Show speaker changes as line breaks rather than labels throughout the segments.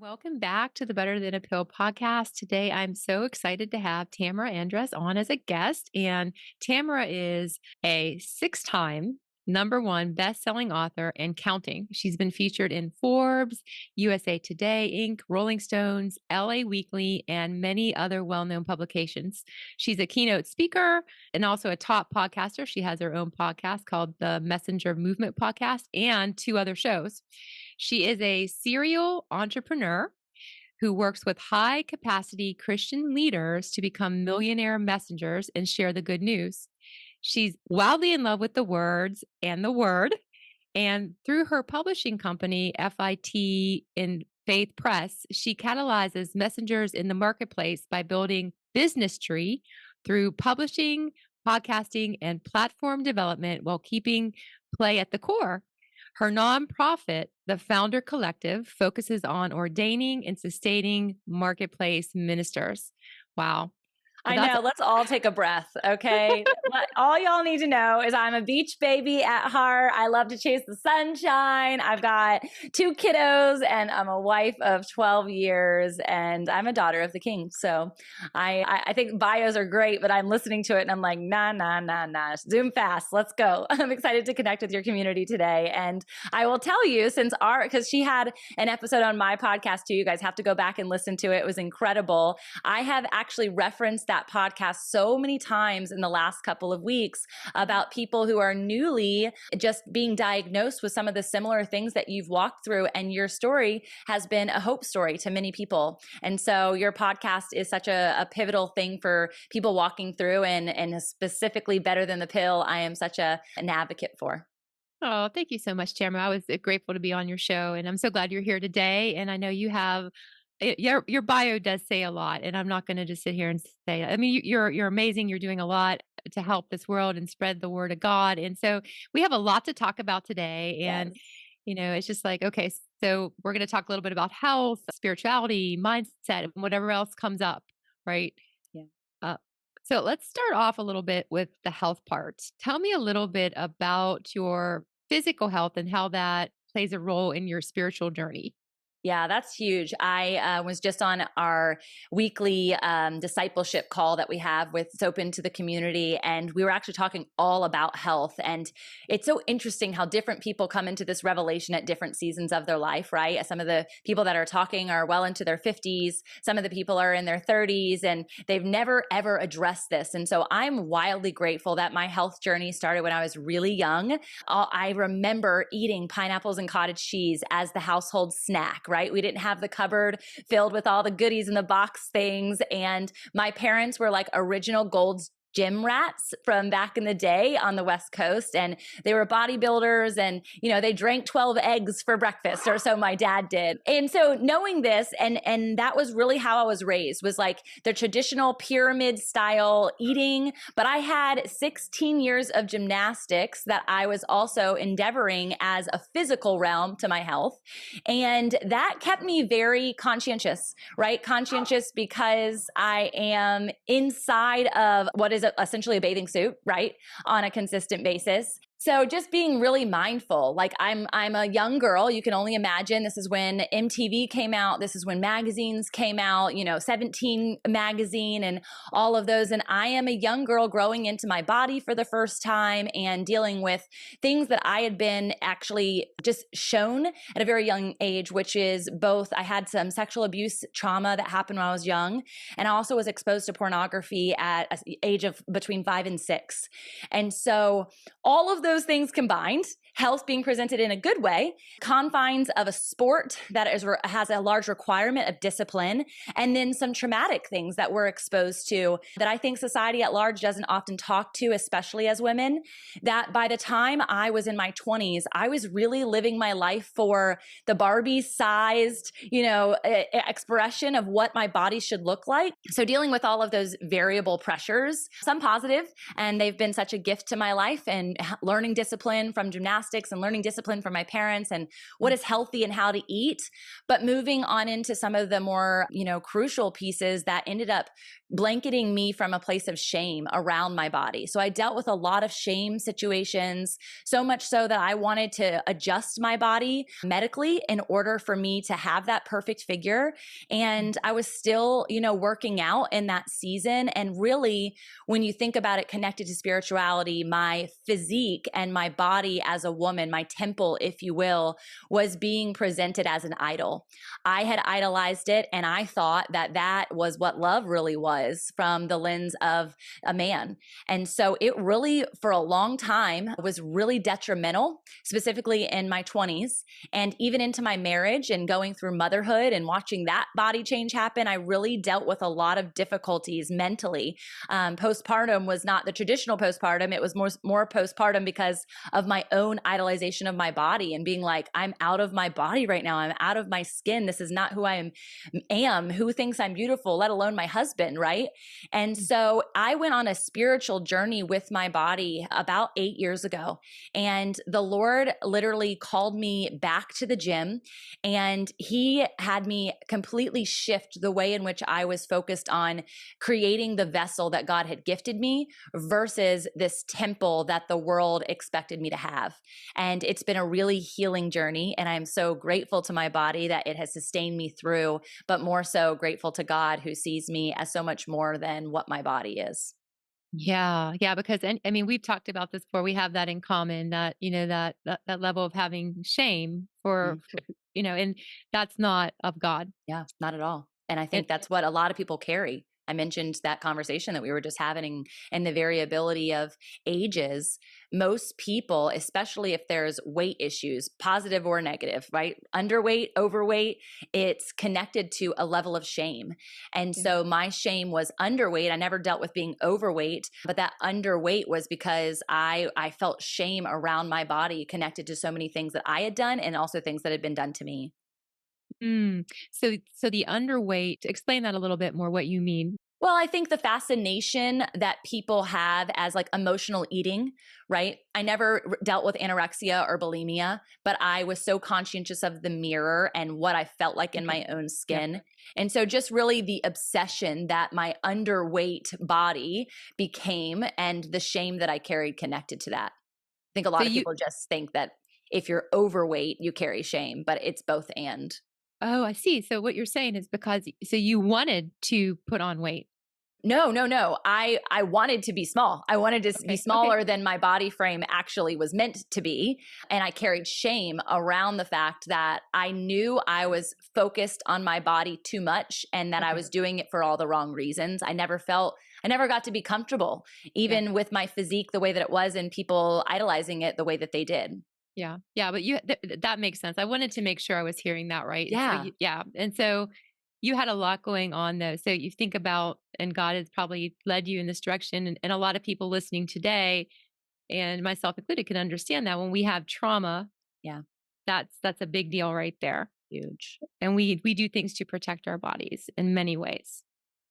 Welcome back to the Better Than a Pill podcast. Today, I'm so excited to have Tamra Andress on as a guest. And Tamra is a six-time #1 best-selling author and counting. She's been featured in Forbes, USA Today, Inc., Rolling Stones, LA Weekly, and many other well-known publications. She's a keynote speaker and also a top podcaster. She has her own podcast called the Messenger Movement Podcast and 2 other shows. She is a serial entrepreneur who works with high capacity Christian leaders to become millionaire messengers and share the good news. She's wildly in love with the words and the word. And through her publishing company, FIT in Faith Press, she catalyzes messengers in the marketplace by building business tree through publishing, podcasting, and platform development while keeping play at the core. Her nonprofit, the Founder Collective, focuses on ordaining and sustaining marketplace ministers. Wow.
I know. Let's all take a breath, okay? All y'all need to know is I'm a beach baby at heart. I love to chase the sunshine. I've got 2 kiddos, and I'm a wife of 12 years, and I'm a daughter of the king. So I think bios are great, but I'm listening to it, and I'm like, nah. Zoom fast. Let's go. I'm excited to connect with your community today. And I will tell you, because she had an episode on my podcast too, you guys have to go back and listen to it. It was incredible. I have actually referenced that podcast so many times in the last couple of weeks about people who are newly just being diagnosed with some of the similar things that you've walked through. And your story has been a hope story to many people. And so your podcast is such a pivotal thing for people walking through, and specifically Better Than the Pill, I am such an advocate for.
Oh, thank you so much, Tamara. I was grateful to be on your show, and I'm so glad you're here today. And I know you have your bio does say a lot, and I'm not going to just sit here and say, I mean, you're amazing. You're doing a lot to help this world and spread the word of God. And so we have a lot to talk about today. And, it's just like, okay, so we're going to talk a little bit about health, spirituality, mindset, and whatever else comes up. Right.
Yeah.
So let's start off a little bit with the health part. Tell me a little bit about your physical health and how that plays a role in your spiritual journey.
Yeah, that's huge. I was just on our weekly discipleship call that we have with It's Open to the Community, and we were actually talking all about health. And it's so interesting how different people come into this revelation at different seasons of their life, right? Some of the people that are talking are well into their 50s. Some of the people are in their 30s, and they've never, ever addressed this. And so I'm wildly grateful that my health journey started when I was really young. I remember eating pineapples and cottage cheese as the household snack, right? We didn't have the cupboard filled with all the goodies in the box things. And my parents were like original Gold's gym rats from back in the day on the West Coast. And they were bodybuilders, and, they drank 12 eggs for breakfast, or so my dad did. And so knowing this, and that was really how I was raised, was like the traditional pyramid style eating. But I had 16 years of gymnastics that I was also endeavoring as a physical realm to my health. And that kept me very conscientious, right? Conscientious because I am inside of what is essentially a bathing suit, right? On a consistent basis. So just being really mindful, like I'm a young girl. You can only imagine. This is when MTV came out. This is when magazines came out, 17 magazine and all of those. And I am a young girl growing into my body for the first time and dealing with things that I had been actually just shown at a very young age, which is both I had some sexual abuse trauma that happened when I was young. And I also was exposed to pornography at an age of between 5 and 6. And so all of those things combined, health being presented in a good way, confines of a sport that has a large requirement of discipline, and then some traumatic things that we're exposed to that I think society at large doesn't often talk to, especially as women, that by the time I was in my 20s, I was really living my life for the Barbie-sized, expression of what my body should look like. So dealing with all of those variable pressures, some positive, and they've been such a gift to my life, and learning discipline from gymnastics gymnastics and learning discipline from my parents and what is healthy and how to eat, but moving on into some of the more, crucial pieces that ended up blanketing me from a place of shame around my body. So I dealt with a lot of shame situations, so much so that I wanted to adjust my body medically in order for me to have that perfect figure. And I was still, working out in that season. And really, when you think about it connected to spirituality, my physique and my body as a woman, my temple, if you will, was being presented as an idol. I had idolized it, and I thought that that was what love really was from the lens of a man. And so it really, for a long time, was really detrimental, specifically in my 20s and even into my marriage and going through motherhood and watching that body change happen. I really dealt with a lot of difficulties mentally. Postpartum was not the traditional postpartum. It was more postpartum because of my own idolization of my body and being like, I'm out of my body right now. I'm out of my skin. This is not who I am. Who thinks I'm beautiful, let alone my husband, right? And so I went on a spiritual journey with my body about 8 years ago. And the Lord literally called me back to the gym, and he had me completely shift the way in which I was focused on creating the vessel that God had gifted me versus this temple that the world expected me to have. And it's been a really healing journey. And I'm so grateful to my body that it has sustained me through, but more so grateful to God who sees me as so much more than what my body is.
Yeah, yeah, because and I mean, we've talked about this before. We have that in common that, that level of having shame
Mm.
for and that's not of God.
Yeah, not at all. And I think
It
that's what a lot of people carry. I mentioned that conversation that we were just having and the variability of ages. Most people, especially if there's weight issues, positive or negative, right? Underweight, overweight, it's connected to a level of shame. And
yeah.
so my shame was underweight. I never dealt with being overweight, but that underweight was because I felt shame around my body connected to so many things that I had done and also things that had been done to me.
So the underweight, explain that a little bit more what you mean.
Well, I think the fascination that people have as like emotional eating, right? I never dealt with anorexia or bulimia, but I was so conscientious of the mirror and what I felt like in
Okay.
my own
Yeah.
skin. And so just really the obsession that my underweight body became and the shame that I carried connected to that. I think a
So
lot of
you
people just think that if you're overweight, you carry shame, but it's both and.
Oh, I see. So what you're saying is because so you wanted to put on weight.
No, no, no. I wanted to be small. I wanted to be
Okay. Okay.
smaller than my body frame actually was meant to be, and I carried shame around the fact that I knew I was focused on my body too much and that I
Okay.
was doing it for all the wrong reasons. I never got to be comfortable
Yeah.
even with my physique the way that it was and people idolizing it the way that they did.
Yeah. Yeah, but that makes sense. I wanted to make sure I was hearing that right. And so
Yeah.
yeah. And so you had a lot going on though. So you think about and God has probably led you in this direction and a lot of people listening today and myself included can understand that when we have trauma,
Yeah.
that's a big deal right there.
Huge.
And we do things to protect our bodies in many ways,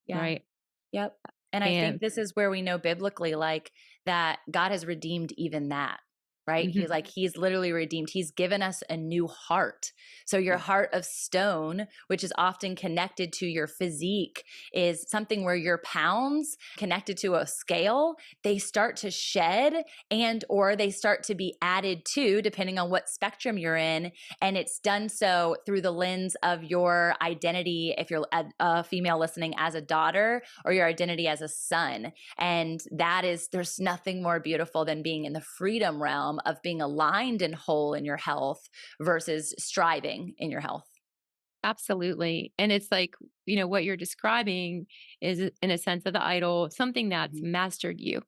Yeah.
right?
Yep. And I think
And
this is where we know biblically, like that God has redeemed even that, right?
mhm,
He's literally redeemed. He's given us a new heart. So your
yeah.
heart of stone, which is often connected to your physique, is something where your pounds connected to a scale, they start to shed and or they start to be added to, depending on what spectrum you're in. And it's done so through the lens of your identity, if you're a female listening, as a daughter, or your identity as a son. And there's nothing more beautiful than being in the freedom realm of being aligned and whole in your health versus striving in your health.
Absolutely. And it's like, what you're describing is in a sense of the idol, something that's
Mhm.
mastered you,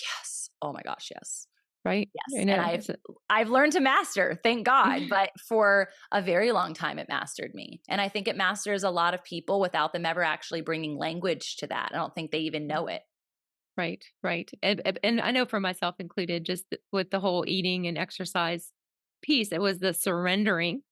Yes. Oh my gosh, yes.
right?
Yes.
I
And
know.
I've learned to master, thank God, but for a very long time it mastered me. And I think it masters a lot of people without them ever actually bringing language to that. I don't think they even know it.
Right, right. And I know for myself included, just with the whole eating and exercise piece, it was the surrendering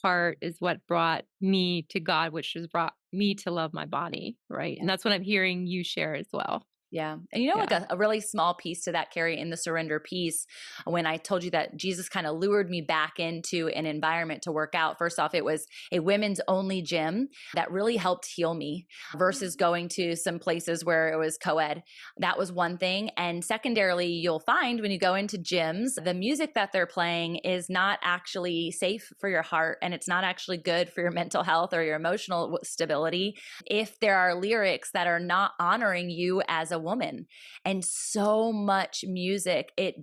part is what brought me to God, which has brought me to love my body. Right.
Yeah.
And that's what I'm hearing you share as well.
Yeah. And you know, like
Yeah.
a really small piece to that, Carrie, in the surrender piece, when I told you that Jesus kind of lured me back into an environment to work out, first off, it was a women's only gym that really helped heal me versus going to some places where it was co ed. That was one thing. And secondarily, you'll find when you go into gyms, the music that they're playing is not actually safe for your heart, and it's not actually good for your mental health or your emotional stability if there are lyrics that are not honoring you as a woman. And so much music, it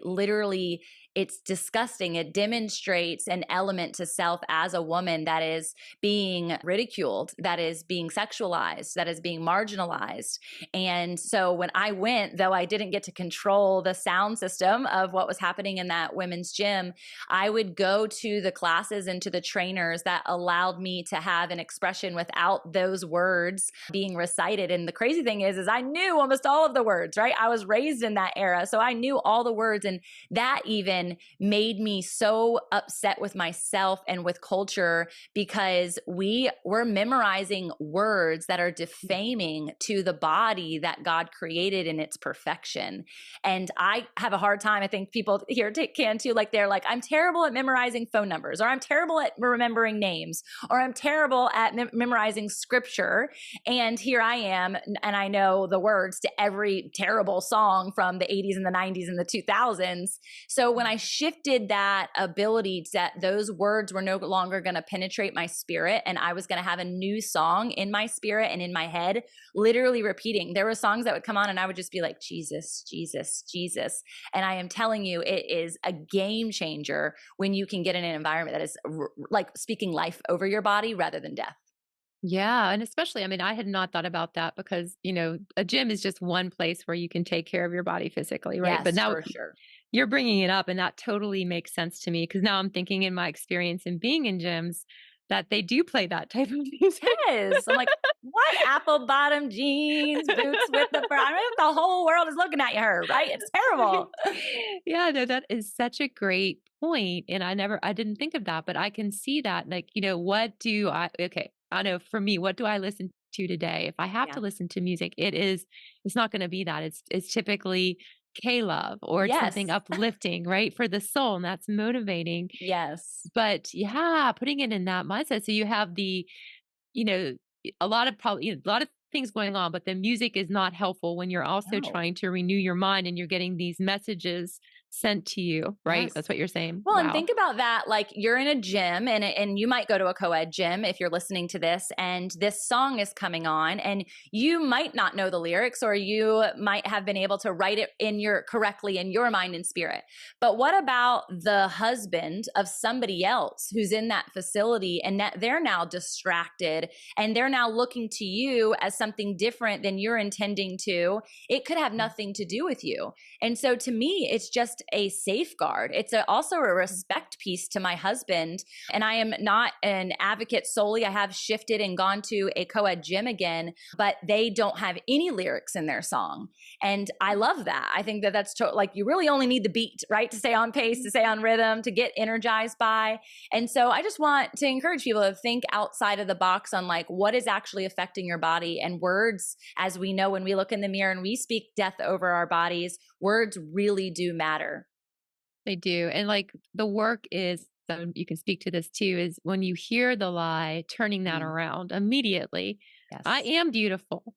literally, it's disgusting. It demonstrates an element to self as a woman that is being ridiculed, that is being sexualized, that is being marginalized. And so when I went, though I didn't get to control the sound system of what was happening in that women's gym, I would go to the classes and to the trainers that allowed me to have an expression without those words being recited. And the crazy thing is I knew almost all of the words, right? I was raised in that era. So I knew all the words. And that even made me so upset with myself and with culture because we were memorizing words that are defaming to the body that God created in its perfection. And I have a hard time, I think people here can too, like they're like, I'm terrible at memorizing phone numbers, or I'm terrible at remembering names, or I'm terrible at memorizing scripture. And here I am, and I know the words to every terrible song from the 80s and the 90s and the 2000s. So when I shifted that ability, that those words were no longer going to penetrate my spirit, and I was going to have a new song in my spirit and in my head, literally repeating. There were songs that would come on and I would just be like, Jesus, Jesus, Jesus. And I am telling you, it is a game changer when you can get in an environment that is like speaking life over your body rather than death.
Yeah, and especially, I mean, I had not thought about that because, a gym is just one place where you can take care of your body physically, right? But
Yes,
now
for sure.
you're bringing it up, and that totally makes sense to me because now I'm thinking in my experience in being in gyms that they do play that type of music.
Yes. I'm like, what apple bottom jeans, boots with the fur? I mean, the whole world is looking at her, right? It's terrible.
Yeah, no, that is such a great point, and I didn't think of that, but I can see that, like, I know for me, what do I listen to today? If I have to
Yeah.
listen to music, it's not gonna be that. It's typically K-love or it's something
Yes.
uplifting, right, for the soul, and that's motivating.
Yes.
But yeah, putting it in that mindset, so you have you know, a lot of probably a lot of things going on, but the music is not helpful when you're also
No.
trying to renew your mind and you're getting these messages sent to you, right?
Yes.
That's what you're saying?
Well, and
Wow.
think about that. Like you're in a gym and you might go to a co-ed gym if you're listening to this and this song is coming on and you might not know the lyrics or you might have been able to write it correctly in your mind and spirit. But what about the husband of somebody else who's in that facility and that they're now distracted and they're now looking to you as something different than you're intending to? It could have nothing to do with you. And so to me, it's just a safeguard. It's also a respect piece to my husband. And I am not an advocate solely. I have shifted and gone to a co-ed gym again, but they don't have any lyrics in their song. And I love that. I think that that's like you really only need the beat, right? To stay on pace, to stay on rhythm, to get energized by. And so I just want to encourage people to think outside of the box on like what is actually affecting your body. And words, as we know, when we look in the mirror and we speak death over our bodies, words really do matter.
They do. And like the work is, so you can speak to this too, is when you hear the lie, turning that
Mm,
around immediately. I
yes.
am beautiful.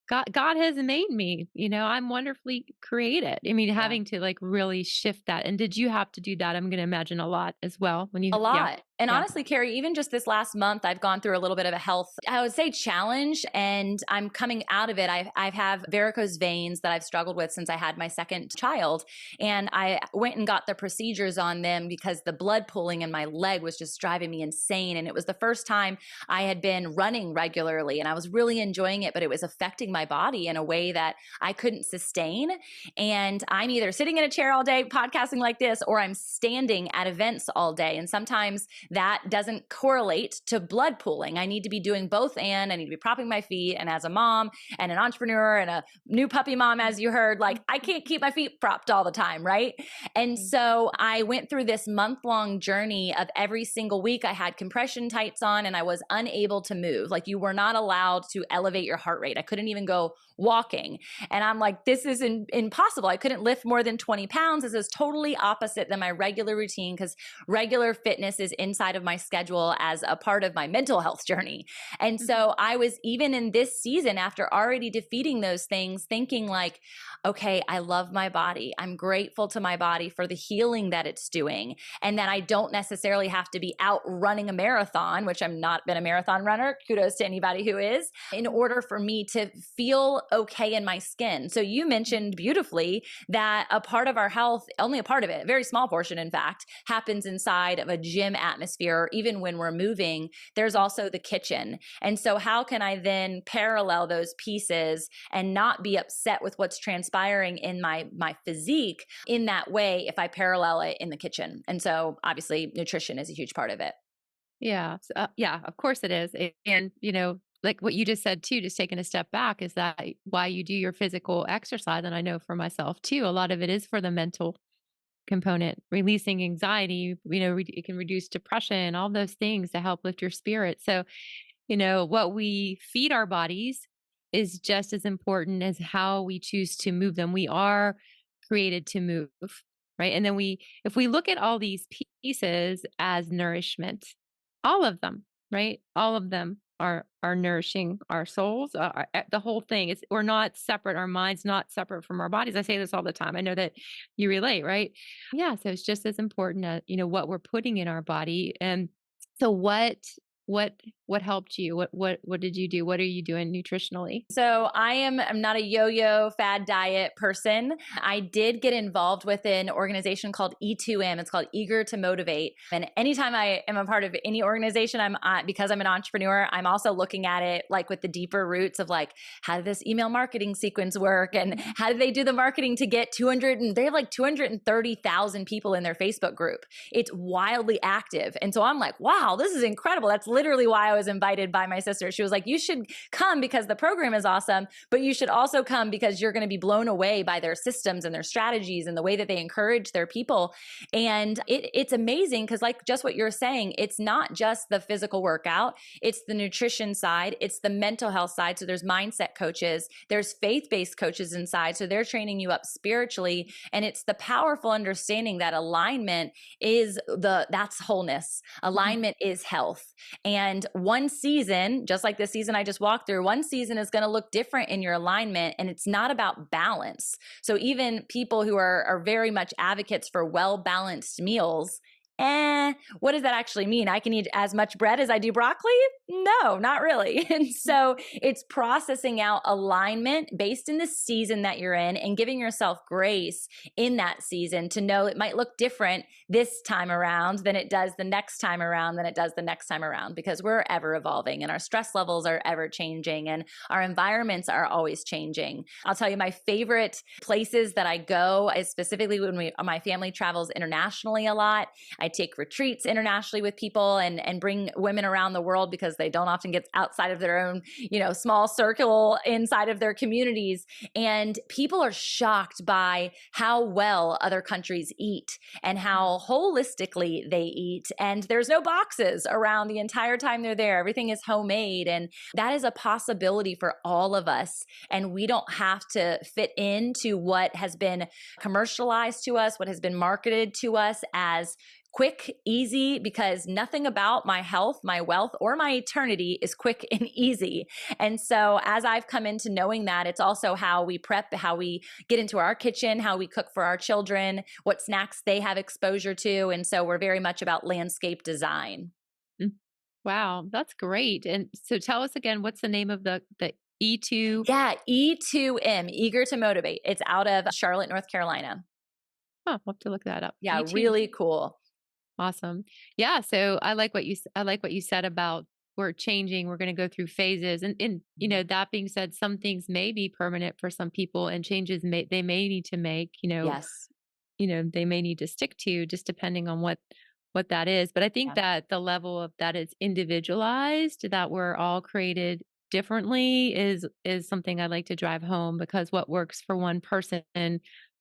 God has made me, I'm wonderfully created. I mean,
Yeah.
having to like really shift that. And did you have to do that? I'm going to imagine a lot as well when
A
yeah,
lot. And
yeah.
honestly, Carrie, even just this last month, I've gone through a little bit of a health, I would say challenge, and I'm coming out of it. I have varicose veins that I've struggled with since I had my second child. And I went and got the procedures on them because the blood pooling in my leg was just driving me insane. And it was the first time I had been running regularly and I was really enjoying it, but it was affecting my body in a way that I couldn't sustain. And I'm either sitting in a chair all day podcasting like this, or I'm standing at events all day. And sometimes that doesn't correlate to blood pooling. I need to be doing both, and I need to be propping my feet. And as a mom and an entrepreneur and a new puppy mom, as you heard, like I can't keep my feet propped all the time, right? And so I went through this month-long journey of every single week I had compression tights on and I was unable to move. Like you were not allowed to elevate your heart rate. I couldn't even go walking. And I'm like, this is impossible. I couldn't lift more than 20 pounds. This is totally opposite than my regular routine because regular fitness is inside of my schedule as a part of my mental health journey. And so I was, even in this season, after already defeating those things, thinking like, okay, I love my body. I'm grateful to my body for the healing that it's doing. And that I don't necessarily have to be out running a marathon, which I'm not been a marathon runner. Kudos to anybody who is, in order for me to feel okay in my skin. So you mentioned beautifully that a part of our health, only a part of it, a very small portion, in fact, happens inside of a gym atmosphere. Even when we're moving, there's also the kitchen. And so how can I then parallel those pieces and not be upset with what's transpiring in my physique in that way if I parallel it in the kitchen? And so obviously nutrition is a huge part of it.
Yeah. Yeah, of course it is. And, like what you just said too, just taking a step back is that why you do your physical exercise. And I know for myself too, a lot of it is for the mental component, releasing anxiety, it can reduce depression, all those things to help lift your spirit. So, what we feed our bodies is just as important as how we choose to move them. We are created to move, right? And then if we look at all these pieces as nourishment, all of them, right? All of them are nourishing our souls. The whole thing is we're not separate. Our mind's not separate from our bodies. I say this all the time. I know that you relate, right? Yeah. So it's just as important, what we're putting in our body. And so what what helped you? What did you do? What are you doing nutritionally?
So I'm not a yo-yo fad diet person. I did get involved with an organization called E2M. It's called Eager to Motivate. And anytime I am a part of any organization, because I'm an entrepreneur, I'm also looking at it like with the deeper roots of like, how did this email marketing sequence work? And how did they do the marketing to get they have like 230,000 people in their Facebook group. It's wildly active. And so I'm like, wow, this is incredible. That's literally why I was invited by my sister. She was like, you should come because the program is awesome, but you should also come because you're going to be blown away by their systems and their strategies and the way that they encourage their people. And it's amazing because like just what you're saying, it's not just the physical workout, it's the nutrition side, it's the mental health side. So there's mindset coaches, there's faith-based coaches inside. So they're training you up spiritually. And it's the powerful understanding that alignment that's wholeness. Alignment is health. And one season, just like the season I just walked through, one season is going to look different in your alignment, and it's not about balance. So even people who are very much advocates for well-balanced meals, what does that actually mean? I can eat as much bread as I do broccoli? No, not really. And so it's processing out alignment based in the season that you're in and giving yourself grace in that season to know it might look different this time around than it does the next time around than it does the next time around, because we're ever evolving and our stress levels are ever changing and our environments are always changing. I'll tell you my favorite places that I go is specifically when my family travels internationally a lot. I take retreats internationally with people and bring women around the world because they don't often get outside of their own, small circle inside of their communities. And people are shocked by how well other countries eat and how holistically they eat. And there's no boxes around the entire time they're there. Everything is homemade. And that is a possibility for all of us. And we don't have to fit into what has been commercialized to us, what has been marketed to us as quick, easy, because nothing about my health, my wealth, or my eternity is quick and easy. And so as I've come into knowing that, it's also how we prep, how we get into our kitchen, how we cook for our children, what snacks they have exposure to. And so we're very much about landscape design.
Mm. Wow, that's great. And so tell us again, what's the name of the E2?
Yeah, E2M, Eager to Motivate. It's out of Charlotte, North Carolina.
Oh, I'll have to look that up.
Yeah,
E2.
really cool.
Awesome. Yeah. So I like what you said about we're changing. We're going to go through phases, and that being said, some things may be permanent for some people, and changes they may need to make.
Yes.
They may need to stick to just depending on what that is. But I think
Yeah.
that the level of that is individualized, that we're all created differently is something I like to drive home because what works for one person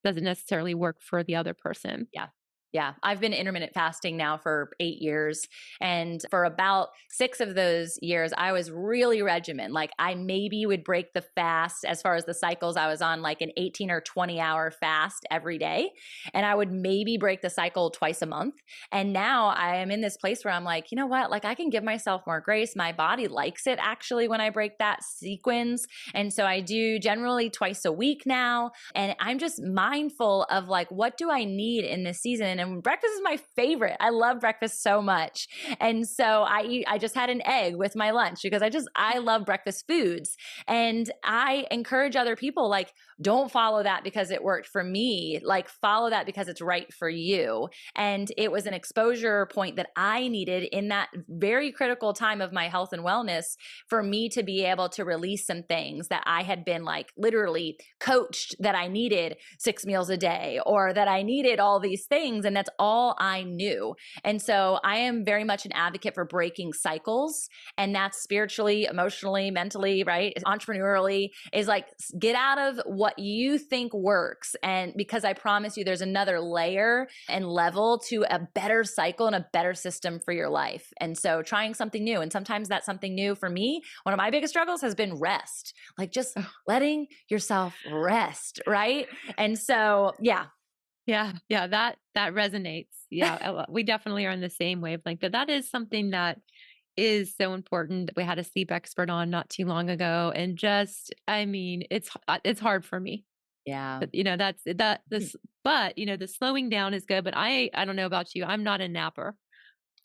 doesn't necessarily work for the other person.
Yeah. Yeah. I've been intermittent fasting now for 8 years. And for about 6 of those years, I was really regimen. Like I maybe would break the fast as far as the cycles. I was on like an 18 or 20-hour fast every day. And I would maybe break the cycle twice a month. And now I am in this place where I'm like, you know what? Like I can give myself more grace. My body likes it actually when I break that sequence. And so I do generally twice a week now. And I'm just mindful of like, what do I need in this season? And breakfast is my favorite. I love breakfast so much. And so I just had an egg with my lunch because I love breakfast foods. And I encourage other people, like, don't follow that because it worked for me. Like, follow that because it's right for you. And it was an exposure point that I needed in that very critical time of my health and wellness for me to be able to release some things that I had been like literally coached that I needed 6 meals a day or that I needed all these things. And that's all I knew. And so I am very much an advocate for breaking cycles. And that's spiritually, emotionally, mentally, right? Entrepreneurially is like get out of what you think works. And because I promise you, there's another layer and level to a better cycle and a better system for your life. And so trying something new. And sometimes that's something new for me. One of my biggest struggles has been rest, like just letting yourself rest. Right. And so, yeah.
Yeah, yeah, that resonates. Yeah, we definitely are in the same wavelength, but that is something that is so important. We had a sleep expert on not too long ago, and just, I mean, it's hard for me.
Yeah.
But, that's that this but, the slowing down is good, but I don't know about you, I'm not a napper.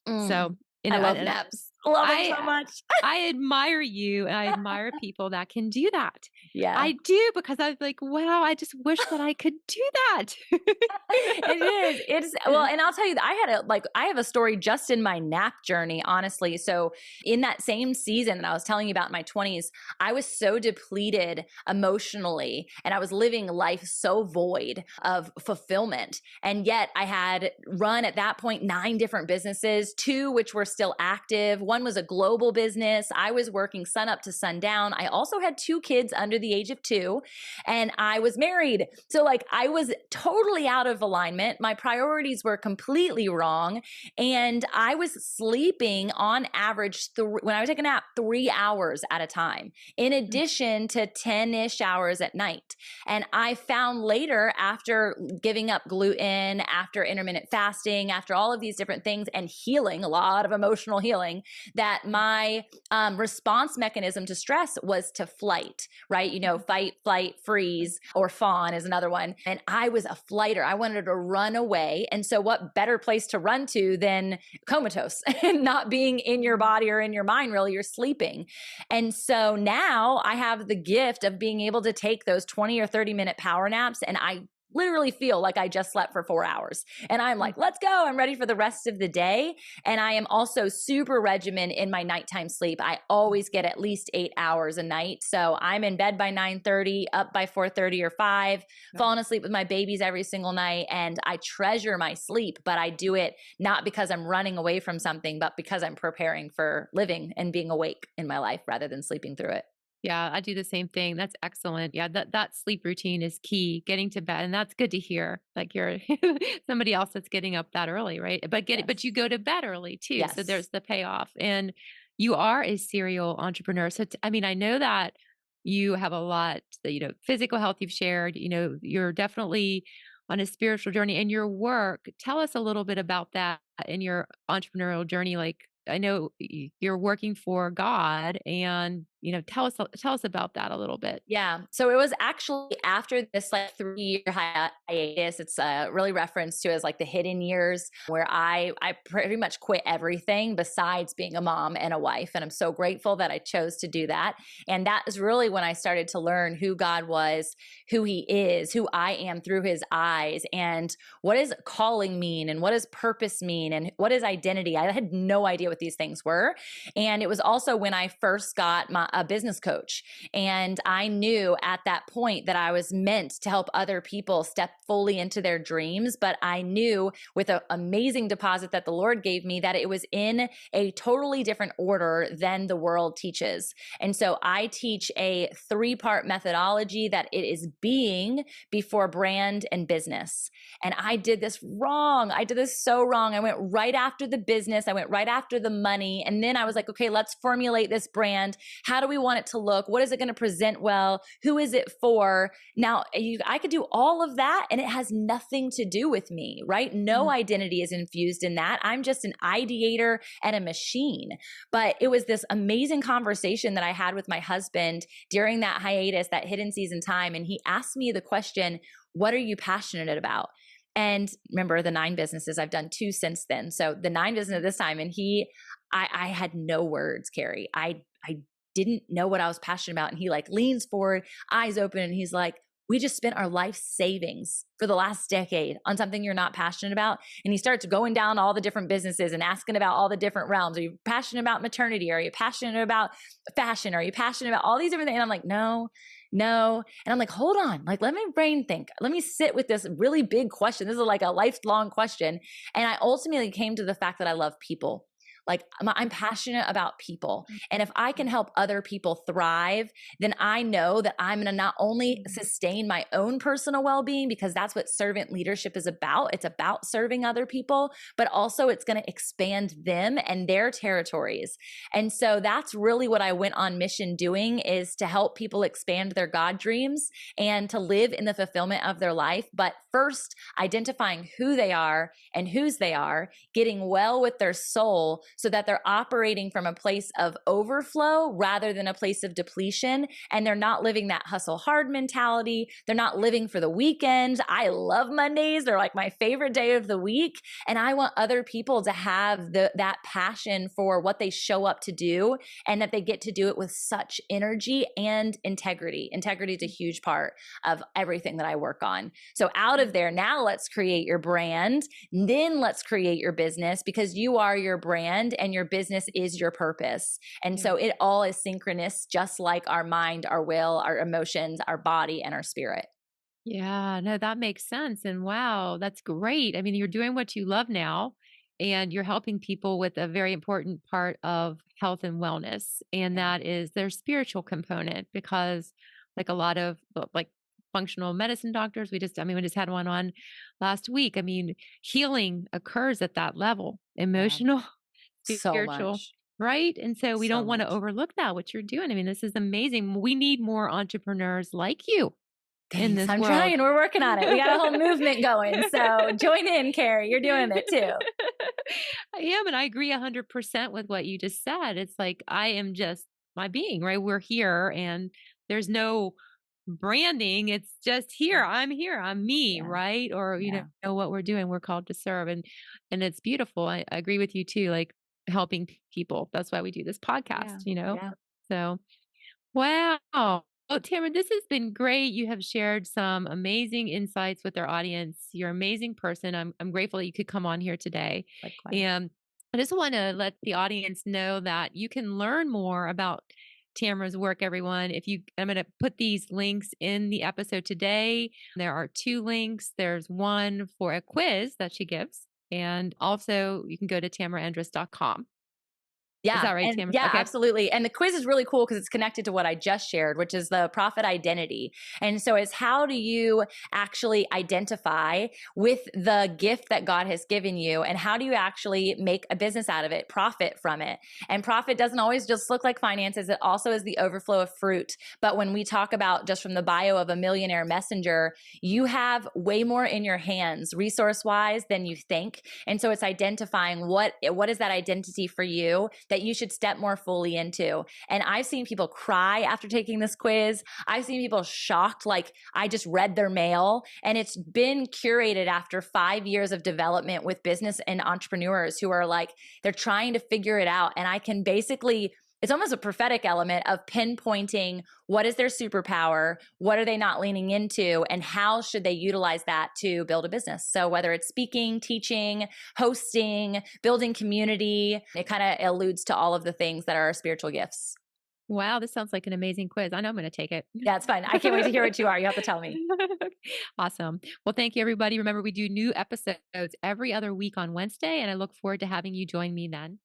Mm.
So,
I love
and
naps. Love them so
I
much.
I admire you, and I admire people that can do that.
Yeah.
I do because I was like, "Wow, I just wish that I could do that."
It is. It's well, and I'll tell you that I have a story just in my nap journey, honestly. So in that same season that I was telling you about in my 20s, I was so depleted emotionally and I was living life so void of fulfillment. And yet I had run at that point 9 different businesses, 2 which were still active. One was a global business. I was working sun up to sundown. I also had 2 kids under the age of 2 and I was married. So like I was totally out of alignment. My priorities were completely wrong. And I was sleeping on average, when I would take a nap, 3 hours at a time, in addition to 10-ish hours at night. And I found later, after giving up gluten, after intermittent fasting, after all of these different things and healing, a lot of emotional healing, that my response mechanism to stress was to flight, right? Fight, flight, freeze, or fawn is another one. And I was a flighter. I wanted to run away. And so what better place to run to than comatose and not being in your body or in your mind, really, you're sleeping. And so now I have the gift of being able to take those 20 or 30-minute power naps, and I literally feel like I just slept for 4 hours. And I'm like, let's go. I'm ready for the rest of the day. And I am also super regimen in my nighttime sleep. I always get at least 8 hours a night. So I'm in bed by 9:30, up by 4:30 or 5, falling asleep with my babies every single night. And I treasure my sleep, but I do it not because I'm running away from something, but because I'm preparing for living and being awake in my life rather than sleeping through it.
Yeah, I do the same thing. That's excellent. Yeah, that sleep routine is key, getting to bed, and that's good to hear. Like you're somebody else that's getting up that early, right? But
Yes.
you go to bed early too, so
Yes.
there's the payoff. And you are a serial entrepreneur. So I mean, I know that you have a lot, physical health you've shared, you're definitely on a spiritual journey and your work. Tell us a little bit about that in your entrepreneurial journey. Like I know you're working for God and, tell us about that a little bit.
Yeah. So it was actually after this like 3-year hiatus. It's really referenced to as like the hidden years where I pretty much quit everything besides being a mom and a wife. And I'm so grateful that I chose to do that. And that is really when I started to learn who God was, who he is, who I am through his eyes, and what does calling mean and what does purpose mean and what is identity. I had no idea what these things were. And it was also when I first got a business coach. And I knew at that point that I was meant to help other people step fully into their dreams. But I knew with an amazing deposit that the Lord gave me that it was in a totally different order than the world teaches. And so I teach a 3-part methodology that it is being before brand and business. And I did this wrong. I did this so wrong. I went right after the business. I went right after the money. And then I was like, okay, let's formulate this brand. How do we want it to look? What is it going to present well? Who is it for? Now, I could do all of that and it has nothing to do with me, right? No identity is infused in that. I'm just an ideator and a machine. But it was this amazing conversation that I had with my husband during that hiatus, that hidden season time. And he asked me the question, what are you passionate about? And remember the 9 businesses, I've done 2 since then. So the 9 businesses this time, and I had no words, Carrie. I didn't know what I was passionate about. And he like leans forward, eyes open, and he's like, we just spent our life savings for the last decade on something you're not passionate about. And he starts going down all the different businesses and asking about all the different realms. Are you passionate about maternity? Are you passionate about fashion? Are you passionate about all these different things? And I'm like, no. And I'm like, hold on, like, let me brain think. Let me sit with this really big question. This is like a lifelong question. And I ultimately came to the fact that I love people. Like I'm passionate about people. And if I can help other people thrive, then I know that I'm going to not only sustain my own personal well-being, because that's what servant leadership is about. It's about serving other people, but also it's going to expand them and their territories. And so that's really what I went on mission doing, is to help people expand their God dreams and to live in the fulfillment of their life. But first, identifying who they are and whose they are, getting well with their soul, so that they're operating from a place of overflow rather than a place of depletion. And they're not living that hustle hard mentality. They're not living for the weekend. I love Mondays. They're like my favorite day of the week. And I want other people to have that passion for what they show up to do, and that they get to do it with such energy and integrity. Integrity is a huge part of everything that I work on. So out of there, now let's create your brand. Then let's create your business, because you are your brand and your business is your purpose. And so it all is synchronous, just like our mind, our will, our emotions, our body, and our spirit.
Yeah, no, that makes sense. And wow, that's great. I mean, you're doing what you love now, and you're helping people with a very important part of health and wellness. And
Yeah.
that is their spiritual component, because like a lot of like functional medicine doctors, we just had one on last week. I mean, healing occurs at that level,
Yeah.
emotional,
So
spiritual,
much.
right? And so we
So
don't want to
much.
overlook that, what you're doing. I mean, this is amazing. We need more entrepreneurs like you in
Thanks.
this
I'm
world.
trying. We're working on it. We got a whole movement going. So join in, Carrie. You're doing it too.
I am, and I agree 100% with what you just said. It's like I am just my being, right? We're here and there's no branding. It's just here. I'm here. I'm me,
Yeah.
right? Or
Yeah.
know what we're doing. We're called to serve, and it's beautiful. I agree with you too, like helping people. That's why we do this podcast,
Yeah.
you know?
Yeah.
So wow. Oh, Tamara, this has been great. You have shared some amazing insights with our audience. You're an amazing person. I'm grateful that you could come on here today.
Likewise.
And I just want to let the audience know that you can learn more about Tamara's work, everyone. I'm going to put these links in the episode today. There are 2 links. There's one for a quiz that she gives. And also you can go to tamaraandress.com. Is
Yeah.
that right,
And
Tamara?
yeah,
Okay.
absolutely. And the quiz is really cool because it's connected to what I just shared, which is the profit identity. And so it's how do you actually identify with the gift that God has given you, and how do you actually make a business out of it, profit from it? And profit doesn't always just look like finances. It also is the overflow of fruit. But when we talk about just from the bio of a millionaire messenger, you have way more in your hands resource wise than you think. And so it's identifying what is that identity for you that you should step more fully into. And I've seen people cry after taking this quiz. I've seen people shocked, like I just read their mail. And it's been curated after 5 years of development with business and entrepreneurs who are like, they're trying to figure it out. And I can basically, it's almost a prophetic element of pinpointing what is their superpower, what are they not leaning into, and how should they utilize that to build a business. So whether it's speaking, teaching, hosting, building community, it kind of alludes to all of the things that are our spiritual gifts.
Wow, this sounds like an amazing quiz. I know I'm going to take it.
Yeah, it's fine. I can't wait to hear what you are. You have to tell me.
Awesome. Well, thank you, everybody. Remember, we do new episodes every other week on Wednesday, and I look forward to having you join me then.